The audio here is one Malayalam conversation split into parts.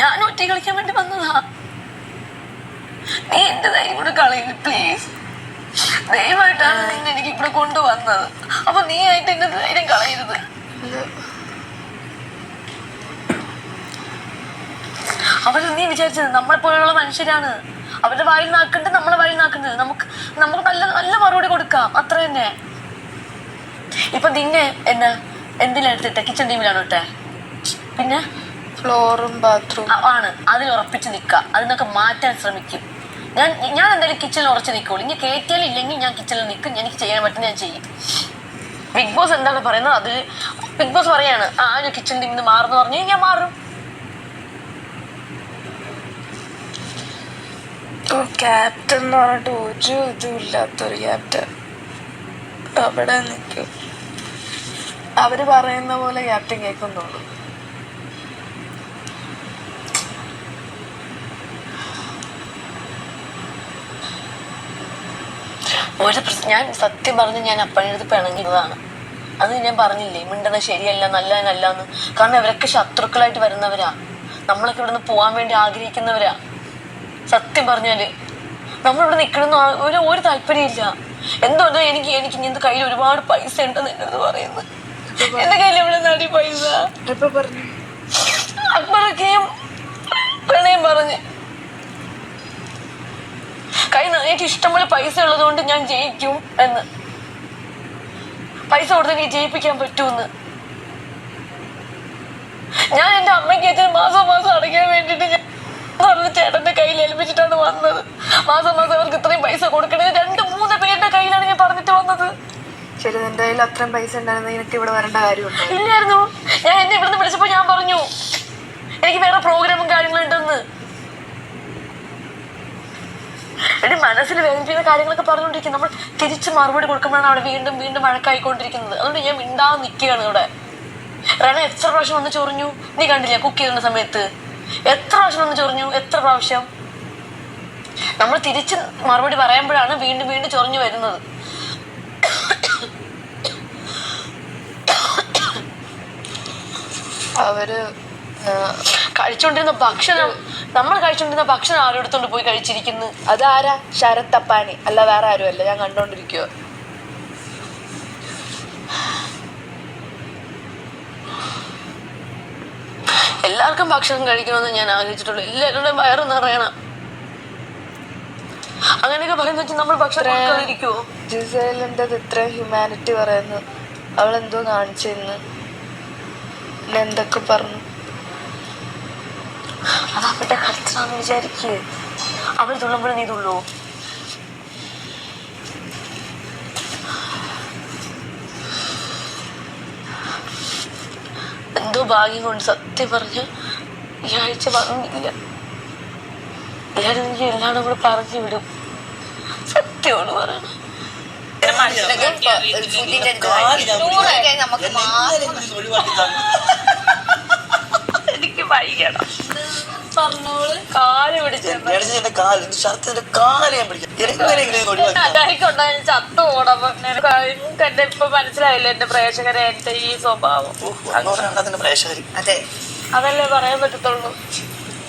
ഞാൻ ഒറ്റ കളിക്കാൻ വേണ്ടി വന്നതാ. നീ എന്റെ ധൈര്യം കൂടെ കളയുന്നു പ്ലീസ്. ദയവായിട്ടാണ് നിന്നെ എനിക്ക് ഇവിടെ കൊണ്ടുവന്നത്. അപ്പൊ നീ ആയിട്ട് എന്റെ ധൈര്യം കളയരുത്. അവര് നീ വിചാരിച്ചത് നമ്മളെ പോലെയുള്ള മനുഷ്യരാണ്. അവരുടെ വായിൽ നാക്കുന്നുണ്ട്, നമ്മളെ വായിൽ നാക്കുന്നത്. നമുക്ക് നല്ല നല്ല മറുപടി കൊടുക്കാം, അത്ര തന്നെ. ഇപ്പൊ നിന്നെ എന്നാ എന്തിലെടുത്തിട്ടെ? കിച്ചൺ ടീമിലാണ് ഇട്ടെ. പിന്നെ ഫ്ലോറും ബാത്റൂം ആണ്. അതിൽ ഉറപ്പിച്ച് നിൽക്കുക. അതിനൊക്കെ മാറ്റാൻ ശ്രമിക്കും. ഞാൻ എന്തായാലും കിച്ചണിൽ ഉറച്ചു നിൽക്കുള്ളൂ. ഇനി കയറ്റിയാലും ഇല്ലെങ്കിൽ ഞാൻ കിച്ചണിൽ നിൽക്കും. എനിക്ക് ചെയ്യാൻ പറ്റുന്ന ഞാൻ ചെയ്യും. ബിഗ് ബോസ് എന്താണ് പറയുന്നത്? അത് ബിഗ് ബോസ് പറയാണ്, ഒരു കിച്ചൺ ടീമിൽ നിന്ന് മാറുന്നു പറഞ്ഞു ഞാൻ മാറും. ക്യാപ്റ്റൻ എന്ന് പറഞ്ഞിട്ട് ഒരു ഇതും ഇല്ലാത്തൊരു ക്യാപ്റ്റൻ അവിടെ നിൽക്കും. അവര് പറയുന്ന പോലെ ക്യാപ്റ്റൻ കേൾക്കുന്നുള്ളൂ. ഞാൻ സത്യം പറഞ്ഞ് ഞാൻ അപ്പഴടുത്ത് പിണങ്ങിയതാണ്. അത് ഞാൻ പറഞ്ഞില്ലേ, മിണ്ടുന്നത് ശരിയല്ല, നല്ലതല്ല എന്ന്. കാരണം ഇവരൊക്കെ ശത്രുക്കളായിട്ട് വരുന്നവരാ. നമ്മളൊക്കെ ഇവിടെ നിന്ന് പോകാൻ വേണ്ടി ആഗ്രഹിക്കുന്നവരാ. സത്യം പറഞ്ഞാല് നമ്മളിവിടെ നിൽക്കണമെന്ന് ഒരു താല്പര്യമില്ല. എന്തുകൊണ്ടോ എനിക്ക് ഇങ്ങനത്തെ കയ്യിൽ ഒരുപാട് പൈസ ഉണ്ടെന്ന് എന്നോട് പറയുന്നത്. എന്റെ കയ്യിൽ എവിടെ നടി പൈസ? അക്ബറൊക്കെയും പ്രണയം പറഞ്ഞ് എനിക്ക് ഇഷ്ടംപോലെ പൈസ ഉള്ളതുകൊണ്ട് ഞാൻ ജയിക്കും എന്ന്. പൈസ കൊടുത്ത് എനിക്ക് ജയിപ്പിക്കാൻ പറ്റൂന്ന്. ഞാൻ എന്റെ അമ്മയ്ക്ക് ഏറ്റവും മാസം അടയ്ക്കാൻ വേണ്ടിട്ട് ഞാൻ ചേട്ടന്റെ കയ്യിൽ ഏൽപ്പിച്ചിട്ടാണ് വന്നത്. മാസം അവർക്ക് ഇത്രയും പൈസ കൊടുക്കണേ. 2-3 പേരുടെ കയ്യിലാണ് ഞാൻ പറഞ്ഞിട്ട് വന്നത്. ശരി, നിന്റെ കയ്യിൽ അത്രയും പൈസ ഉണ്ടായിരുന്നു, എനിക്ക് ഇവിടെ വരേണ്ട കാര്യമുണ്ടോ? ഇല്ലായിരുന്നു. ഞാൻ എന്നെ ഇവിടുന്ന് വിളിച്ചപ്പോ ഞാൻ പറഞ്ഞു എനിക്ക് വേറെ പ്രോഗ്രാമും കാര്യങ്ങളും ഉണ്ടെന്ന്. എന്റെ മനസ്സിൽ വേദനിപ്പിക്കുന്ന കാര്യങ്ങളൊക്കെ പറഞ്ഞുകൊണ്ടിരിക്കും. നമ്മൾ തിരിച്ച് മറുപടി കൊടുക്കുമ്പോഴാണ് അവിടെ വീണ്ടും വീണ്ടും വഴക്കായിക്കൊണ്ടിരിക്കുന്നത്. അതുകൊണ്ട് ഞാൻ മിണ്ടാതെ നിൽക്കുകയാണ് ഇവിടെ. റണ എത്ര പ്രാവശ്യം വന്ന് ചൊറിഞ്ഞു നീ കണ്ടില്ല? കുക്ക് ചെയ്യുന്ന സമയത്ത് എത്ര പ്രാവശ്യം വന്ന് ചൊറിഞ്ഞു? എത്ര പ്രാവശ്യം? നമ്മൾ തിരിച്ച് മറുപടി പറയുമ്പോഴാണ് വീണ്ടും വീണ്ടും ചൊറിഞ്ഞു വരുന്നത്. അവര് കഴിച്ചോണ്ടിരുന്ന ഭക്ഷണം ആരെടുത്തോണ്ട് പോയി കഴിച്ചിരിക്കുന്നു? അതാരാ? ശരത് അപ്പാനി അല്ല, വേറെ ആരുമല്ല. ഞാൻ കണ്ടോണ്ടിരിക്കുവോ. എല്ലാവർക്കും ഭക്ഷണം കഴിക്കണമെന്ന് ഞാൻ ആഗ്രഹിച്ചിട്ടുള്ളൂ. എല്ലാവരുടെയും വയറ് നിറയണം. അങ്ങനെയൊക്കെ പറയുന്ന വെച്ചാൽ നമ്മൾ ഭക്ഷണം ഇരിക്കുവോ? ജിസേലിന്റെ ഇത്രയും ഹ്യൂമാനിറ്റി പറയുന്നു. അവളെന്തോ കാണിച്ചിരുന്നു, എന്തൊക്കെ പറഞ്ഞു. അത് അവരുടെ കൾച്ചറാന്ന് വിചാരിക്കേ. അവർ തുള്ളുമ്പോഴും നീ തുള്ളൂ. എന്തോ ഭാഗ്യം കൊണ്ട് സത്യം പറഞ്ഞ ഈ ആഴ്ച വന്നില്ല. എല്ലാരും എനിക്ക് എല്ലാവരും കൂടെ പറഞ്ഞു വിടും. സത്യമാണ് പറയണം. എനിക്ക് വൈകണം. പറഞ്ഞോള് കാല് പിടിച്ചോണ്ടായി ചത്തു ഓടം. എന്റെ ഇപ്പൊ മനസ്സിലായില്ല എന്റെ പ്രേക്ഷകരെ, എന്റെ ഈ സ്വഭാവം. അതല്ലേ പറയാൻ പറ്റത്തുള്ളൂ.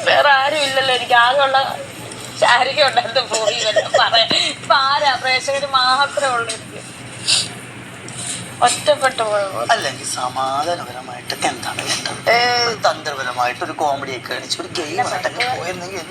വേറെ ആരും ഇല്ലല്ലോ. എനിക്ക് ആകെയുള്ള ശാരിക ഉണ്ടായിരുന്നു. പോയി പറയാൻ ഇപ്പൊ ആരാ? പ്രേക്ഷകര് മാത്രമേ ഉള്ളൂ. എനിക്ക് ഒറ്റപ്പെട്ടു പോയോ? അല്ലെങ്കിൽ സമാധാനപരമായിട്ടൊക്കെ എന്താണ് വേണ്ടത്? തന്ത്രപരമായിട്ട് ഒരു കോമഡി ഒക്കെ അടിച്ച് ഒരു ഗെയിം ആയിട്ടൊക്കെ പോയിരുന്നെങ്കിൽ